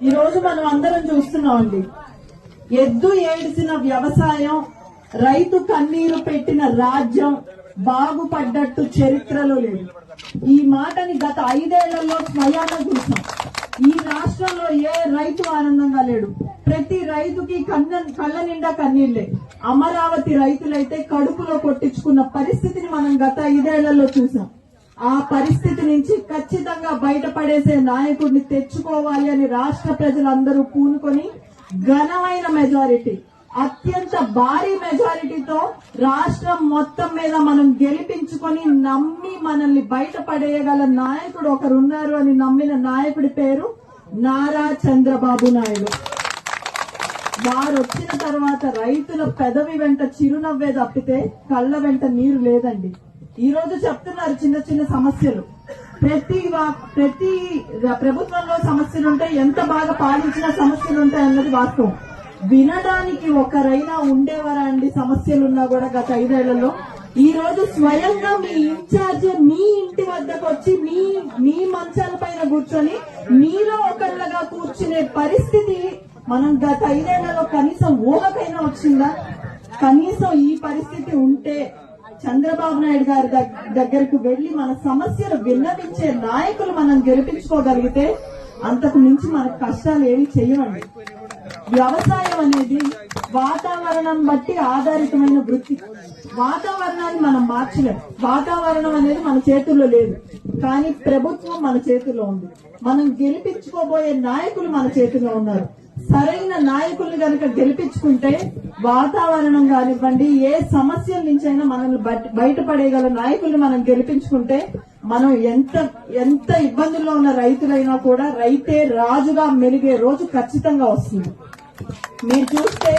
ఈ రోజు మనం అందరం చూస్తున్నామండి. ఎద్దు ఏడిసిన వ్యవసాయం, రైతు కన్నీరు పెట్టిన రాజ్యం బాగుపడ్డట్టు చరిత్రలో లేదు. ఈ మాటని గత 5 ఏళ్లలో స్వయాన చూసాం. ఈ రాష్ట్రంలో ఏ రైతు ఆనందంగా లేడు. ప్రతి రైతుకి కళ్ళ నిండా కన్నీళ్లే. అమరావతి రైతులైతే కడుపులో కొట్టించుకున్న పరిస్థితిని మనం గత 5 ఏళ్లలో చూసాం. ఆ పరిస్థితి నుంచి ఖచ్చితంగా బయటపడేసే నాయకుడిని తెచ్చుకోవాలి అని రాష్ట్ర ప్రజలందరూ పూనుకొని ఘనమైన మెజారిటీ, అత్యంత భారీ మెజారిటీతో రాష్ట్రం మొత్తం మీద మనం గెలిపించుకొని నమ్మి మనల్ని బయటపడేయగల నాయకుడు ఒకరున్నారు అని నమ్మిన నాయకుడి పేరు నారా చంద్రబాబు నాయుడు. వారు వచ్చిన తర్వాత రైతుల పెదవి వెంట చిరునవ్వే తప్పితే కళ్ళ వెంట నీరు లేదండి. ఈ రోజు చెప్తున్నారు చిన్న చిన్న సమస్యలు. ప్రతి ప్రభుత్వంలో సమస్యలుంటాయి, ఎంత బాగా పాలించిన సమస్యలుంటాయి అన్నది వాస్తవం. వినడానికి ఒకరైనా ఉండేవారా అండి సమస్యలున్నా కూడా గత 5 ఏళ్లలో? ఈ రోజు స్వయంగా మీ ఇన్ఛార్జ్ మీ ఇంటి వద్దకు వచ్చి మీ మంచాల పైన కూర్చొని మీలో ఒకళ్ళగా కూర్చునే పరిస్థితి మనం గత 5 ఏళ్లలో కనీసం ఊహకైనా వచ్చిందా? కనీసం ఈ పరిస్థితి ఉంటే చంద్రబాబు నాయుడు గారి దగ్గరకు వెళ్లి మన సమస్యలు విన్నవించే నాయకులు మనం గెలిపించుకోగలిగితే అంతకు మించి మనకు కష్టాలు ఏమి చేయమండి. వ్యవసాయం అనేది వాతావరణం బట్టి ఆధారితమైన వృత్తి. వాతావరణాన్ని మనం మార్చలేం. వాతావరణం అనేది మన చేతుల్లో లేదు, కానీ ప్రభుత్వం మన చేతుల్లో ఉంది. మనం గెలిపించుకోబోయే నాయకులు మన చేతుల్లో ఉన్నారు. సరైన నాయకుల్ని కనుక గెలిపించుకుంటే వాతావరణం కానివ్వండి, ఏ సమస్యల నుంచైనా మనల్ని బయటపడేయగల నాయకుల్ని మనం గెలిపించుకుంటే మనం ఎంత ఇబ్బందుల్లో ఉన్న రైతులైనా కూడా రైతే రాజుగా మెలిగే రోజు ఖచ్చితంగా వస్తుంది. మీరు చూస్తే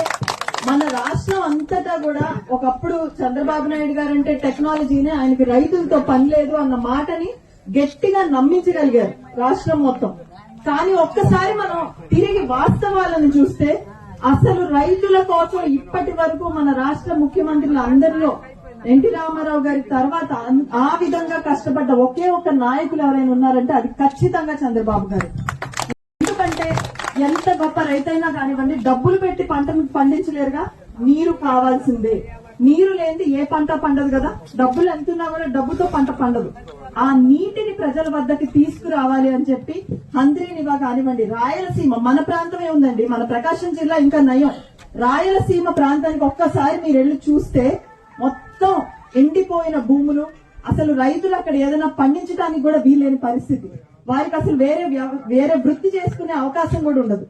మన రాష్ట్రం అంతటా కూడా ఒకప్పుడు చంద్రబాబు నాయుడు గారు అంటే టెక్నాలజీనే, ఆయనకి రైతులతో పని లేదు అన్న మాటని గట్టిగా నమ్మించగలిగారు రాష్ట్రం మొత్తం. కానీ ఒక్కసారి మనం తిరిగి వాస్తవాలను చూస్తే అసలు రైతుల కోసం ఇప్పటి వరకు మన రాష్ట్ర ముఖ్యమంత్రులు అందరిలో ఎన్టీ రామారావు గారి తర్వాత ఆ విధంగా కష్టపడ్డ ఒకే ఒక్క నాయకులు ఎవరైనా ఉన్నారంటే అది ఖచ్చితంగా చంద్రబాబు గారు. ఎందుకంటే ఎంత గొప్ప రైతైనా కానివ్వండి, డబ్బులు పెట్టి పంటను పండించలేరుగా. నీరు కావాల్సిందే. నీరు లేనిది ఏ పంట పండదు కదా. డబ్బులు ఎంతున్నా కూడా డబ్బుతో పంట పండదు. ఆ నీటిని ప్రజల వద్దకి తీసుకురావాలి అని చెప్పి హంద్రీనివా కానివ్వండి, రాయలసీమ మన ప్రాంతమే ఉందండి, మన ప్రకాశం జిల్లా ఇంకా నయం. రాయలసీమ ప్రాంతానికి ఒక్కసారి మీరు వెళ్ళి చూస్తే మొత్తం ఎండిపోయిన భూములు, అసలు రైతులు అక్కడ ఏదైనా పండించడానికి కూడా వీలేని పరిస్థితి. వారికి అసలు వేరే వృత్తి చేసుకునే అవకాశం కూడా ఉండదు.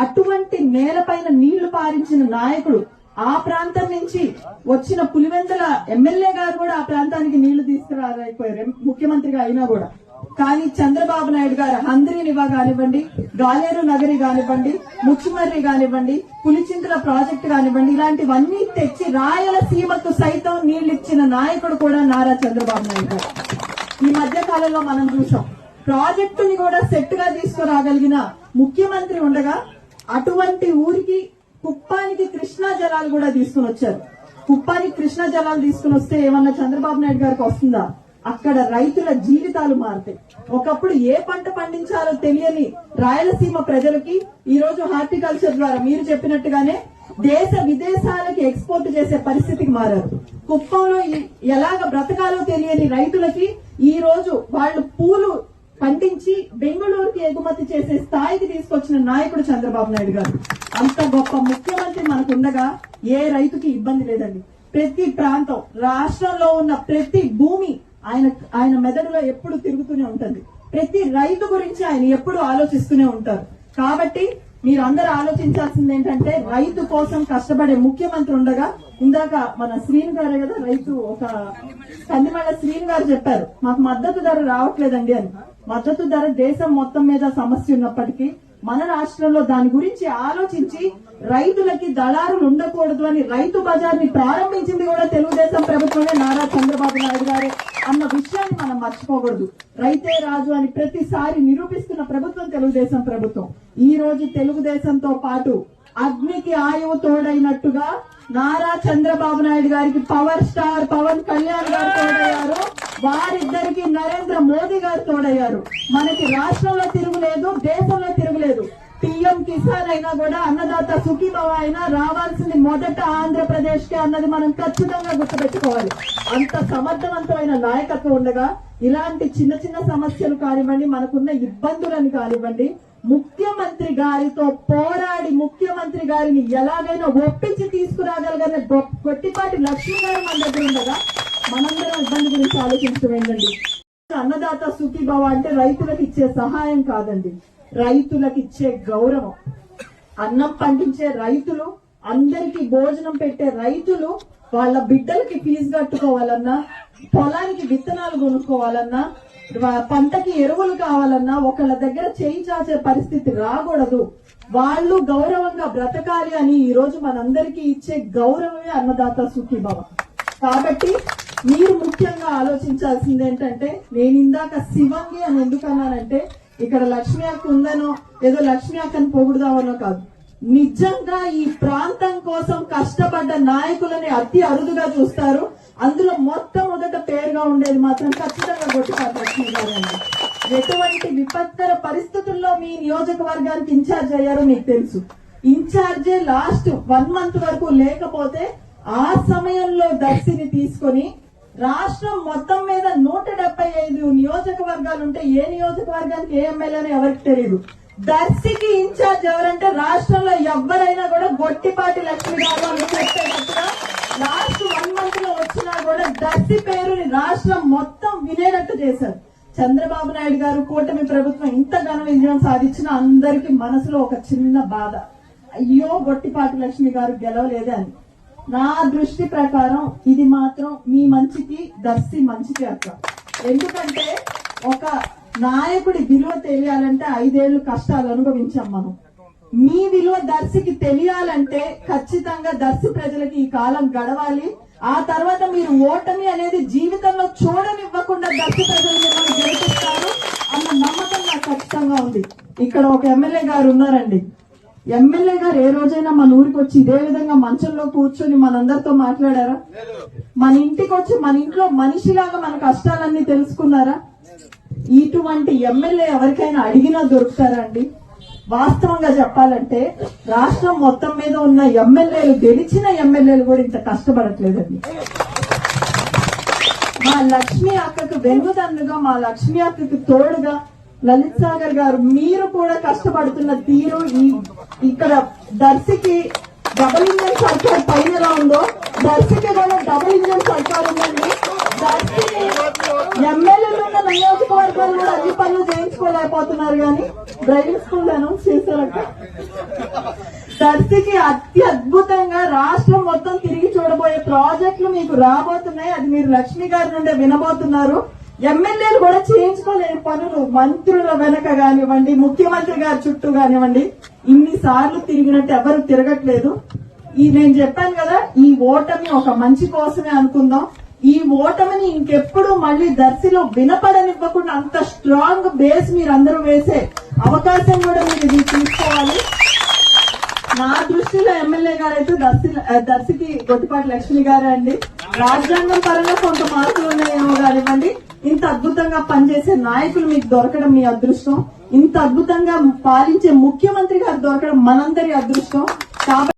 అటువంటి నేలపైన నీళ్లు పారించిన నాయకుడు, ఆ ప్రాంతం నుంచి వచ్చిన పులివెందుల ఎమ్మెల్యే గారు కూడా ఆ ప్రాంతానికి నీళ్లు తీసుకురాలేకపోయారు ముఖ్యమంత్రిగా అయినా కూడా. కానీ చంద్రబాబు నాయుడు గారు హంద్రీనివా కానివ్వండి, గాలేరు నగరి కానివ్వండి, ముచ్చుమర్రి కానివ్వండి, పులిచింతల ప్రాజెక్టు కానివ్వండి, ఇలాంటివన్నీ తెచ్చి రాయలసీమకు సైతం నీళ్లిచ్చిన నాయకుడు కూడా నారా చంద్రబాబు నాయుడు గారు. ఈ మధ్య కాలంలో మనం చూసాం, ప్రాజెక్టుని కూడా సెట్ గా తీసుకురాగలిగిన ముఖ్యమంత్రి ఉండగా అటువంటి ఊరికి కుప్పానికి కృష్ణా జలాలు కూడా తీసుకుని వచ్చారు. కుప్పానికి కృష్ణా జలాలు తీసుకుని వస్తే ఏమన్నా చంద్రబాబు నాయుడు గారికి వస్తుందా? అక్కడ రైతుల జీవితాలు మారుతాయి. ఒకప్పుడు ఏ పంట పండించాలో తెలియని రాయలసీమ ప్రజలకి ఈ రోజు హార్టికల్చర్ ద్వారా మీరు చెప్పినట్టుగానే దేశ విదేశాలకి ఎక్స్పోర్ట్ చేసే పరిస్థితికి మారారు. కుప్పంలో ఎలాగ బ్రతకాలో తెలియని రైతులకి ఈ రోజు వాళ్ళు పూలు పండించి బెంగళూరుకి ఎగుమతి చేసే స్థాయికి తీసుకొచ్చిన నాయకుడు చంద్రబాబు నాయుడు గారు. అంత గొప్ప ముఖ్యమంత్రి మనకుండగా ఏ రైతుకి ఇబ్బంది లేదండి. ప్రతి ప్రాంతం, రాష్ట్రంలో ఉన్న ప్రతి భూమి ఆయన మెదడులో ఎప్పుడు తిరుగుతూనే ఉంటుంది. ప్రతి రైతు గురించి ఆయన ఎప్పుడు ఆలోచిస్తూనే ఉంటారు. కాబట్టి మీరందరూ ఆలోచించాల్సింది ఏంటంటే, రైతు కోసం కష్టపడే ముఖ్యమంత్రి ఉండగా, ఇందాక మన శ్రీను గారే కదా రైతు, ఒక కందిమళ్ళ శ్రీను గారు చెప్పారు మాకు మద్దతు ధర రావట్లేదండి అని. మద్దతు ధర దేశం మొత్తం మీద సమస్య ఉన్నప్పటికీ మన రాష్ట్రంలో దాని గురించి ఆలోచించి రైతులకి దళారులు ఉండకూడదు అని రైతు బజార్ని ప్రారంభించింది కూడా తెలుగుదేశం ప్రభుత్వమే, నారా చంద్రబాబు నాయుడు గారే అన్న విషయాన్ని మనం మర్చిపోకూడదు. రైతే రాజు అని ప్రతిసారి నిరూపిస్తున్న ప్రభుత్వం తెలుగుదేశం ప్రభుత్వం. ఈ రోజు తెలుగుదేశంతో పాటు అగ్నికి ఆయువు తోడైనట్టుగా నారా చంద్రబాబు నాయుడు గారికి పవర్ స్టార్ పవన్ కళ్యాణ్ గారు తోడయ్యారు. వారిద్దరికి నరేంద్ర మోదీ గారు తోడయ్యారు. మనకి రాష్ట్రంలో తిరుగులేదు, దేశంలో తిరుగులేదు. పిఎం కిసాన్ అయినా కూడా అన్నదాత సుఖీభవ అయినా రావాల్సింది మొదట ఆంధ్రప్రదేశ్ కి అన్నది మనం ఖచ్చితంగా గుర్తుపెట్టుకోవాలి. అంత సమర్థవంతమైన నాయకత్వం ఉండగా ఇలాంటి చిన్న చిన్న సమస్యలు కానివ్వండి, మనకున్న ఇబ్బందులను కానివ్వండి, ముఖ్యమంత్రి గారితో పోరాడి ముఖ్యమంత్రి గారిని ఎలాగైనా ఒప్పించి తీసుకురాగలగనే గొట్టిపాటి లక్ష్మి గారు మన దగ్గర ఉండగా మనందరం ఇబ్బంది గురించి ఆలోచించడం ఏంటండి. అన్నదాత సుఖీభవ అంటే రైతులకు ఇచ్చే సహాయం కాదండి, రైతులకు ఇచ్చే గౌరవం. అన్నం పండించే రైతులు, అందరికీ భోజనం పెట్టే రైతులు వాళ్ళ బిడ్డలకి ఫీజు కట్టుకోవాలన్నా, పొలానికి విత్తనాలు కొనుక్కోవాలన్నా, పంటకి ఎరువులు కావాలన్నా ఒకళ్ళ దగ్గర చేయి చాచే పరిస్థితి రాకూడదు. వాళ్ళు గౌరవంగా బ్రతకాలి అని ఈ రోజు మనందరికీ ఇచ్చే గౌరవమే అన్నదాత సుఖీభవ. కాబట్టి మీరు ముఖ్యంగా ఆలోచించాల్సింది ఏంటంటే, నేను ఇందాక శివంగి అని ఎందుకన్నానంటే ఇక్కడ లక్ష్మీ అక్క ఉందనో ఏదో లక్ష్మీ అక్కని పొగుడుదామనో కాదు, నిజంగా ఈ ప్రాంతం కోసం కష్టపడ్డ నాయకులని అతి అరుదుగా చూస్తారు. అందులో మొట్టమొదట పేరుగా ఉండేది మాత్రం ఖచ్చితంగా గొట్టిపాటి లక్ష్మి గారు అండి. ఎటువంటి విపత్కర పరిస్థితుల్లో మీ నియోజకవర్గానికి ఇన్ఛార్జ్ అయ్యారో మీకు తెలుసు. ఇన్ఛార్జే లాస్ట్ 1 month వరకు లేకపోతే ఆ సమయంలో దర్శిని తీసుకొని రాష్ట్రం మొత్తం మీద 175 నియోజకవర్గాలుంటే ఏ నియోజకవర్గానికి ఏ ఎమ్మెల్యేనో ఎవరికి తెలియదు. దర్శికి ఇన్ఛార్జ్ ఎవరంటే రాష్ట్రంలో ఎవరైనా కూడా గొట్టిపాటి లక్ష్మి గారు అని చెప్పేటట్టుగా లాస్ట్ 1 month లో వచ్చినా కూడా దర్శి పేరుని రాష్ట్రం మొత్తం వినేటట్టు చేశారు. చంద్రబాబు నాయుడు గారు, కూటమి ప్రభుత్వం ఇంత ఘన విజయం సాధించిన అందరికీ మనసులో ఒక చిన్న బాధ, అయ్యో గొట్టిపాటి లక్ష్మి గారు గెలవలేదే అని. నా దృష్టి ప్రకారం ఇది మాత్రం మీ మంచికి, దర్శి మంచికి అక్క. ఎందుకంటే ఒక నాయకుడి విలువ తెలియాలంటే 5 ఏళ్లు కష్టాలు అనుభవించాం మనం. మీ విలువ దర్శికి తెలియాలంటే ఖచ్చితంగా దర్శి ప్రజలకి ఈ కాలం గడవాలి. ఆ తర్వాత మీరు ఓటమి అనేది జీవితంలో చూడనివ్వకుండా దర్శి ప్రజలు మిమ్మల్ని గెలిపిస్తారు అన్న నమ్మకం నాకు ఖచ్చితంగా ఉంది. ఇక్కడ ఒక ఎమ్మెల్యే గారు ఉన్నారండి. ఎమ్మెల్యే గారు ఏ రోజైనా మన ఊరికి వచ్చి ఇదే విధంగా మంచంలో కూర్చొని మనందరితో మాట్లాడారా? మన ఇంటికి వచ్చి మన ఇంట్లో మనిషిలాగా మన కష్టాలన్నీ తెలుసుకున్నారా? ఇటువంటి ఎమ్మెల్యే ఎవరికైనా అడిగినా దొరుకుతారా అండి? వాస్తవంగా చెప్పాలంటే రాష్ట్రం మొత్తం మీద ఉన్న ఎమ్మెల్యేలు, గెలిచిన ఎమ్మెల్యేలు కూడా ఇంత కష్టపడట్లేదండి. మా లక్ష్మీ అక్కకు వెన్నుదన్నుగా, మా లక్ష్మీ అక్కకు తోడుగా లలిత్ సాగర్ గారు మీరు కూడా కష్టపడుతున్న తీరు, ఇక్కడ దర్శికి డబుల్ ఇంజన్ సర్కార్ పైన ఎలా ఉందో దర్శికి కూడా డబుల్ ఇంజన్ సర్కార్ ఉందండి. దర్శి ఎమ్మెల్యేలు ఉన్న నియోజకవర్గాలు కూడా అన్ని పనులు చేయించుకోలేకపోతున్నారు, కానీ డ్రైవింగ్ స్కూల్ అనౌన్స్ చేశారట. దర్శికి అద్భుతంగా రాష్ట్రం మొత్తం తిరిగి చూడబోయే ప్రాజెక్టులు మీకు రాబోతున్నాయి. అది మీరు లక్ష్మి గారి నుండే వినబోతున్నారు. ఎమ్మెల్యేలు కూడా చేయించుకోలేని పనులు మంత్రుల వెనక కానివ్వండి, ముఖ్యమంత్రి గారి చుట్టూ కానివ్వండి, ఇన్నిసార్లు తిరిగినట్టు ఎవరు తిరగట్లేదు. నేను చెప్పాను కదా, ఈ ఓటమి ఒక మంచి కోసమే అనుకుందాం. ఈ ఓటమిని ఇంకెప్పుడు మళ్ళీ దర్శిలో వినపడనివ్వకుండా అంత స్ట్రాంగ్ బేస్ మీరందరూ వేసే అవకాశం కూడా మీరు ఇది తీసుకోవాలి. నా దృష్టిలో ఎమ్మెల్యే గారు అయితే దర్శికి గొట్టిపాటి లక్ష్మి గారే అండి. రాజ్యాంగం పరంగా కొంత మార్పులు ఉన్నాయేమో కానివ్వండి, ఇంత అద్భుతంగా పనిచేసే నాయకులు మీకు దొరకడం మీ అదృష్టం. ఇంత అద్భుతంగా పాలించే ముఖ్యమంత్రి గారు దొరకడం మనందరి అదృష్టం. కాబట్టి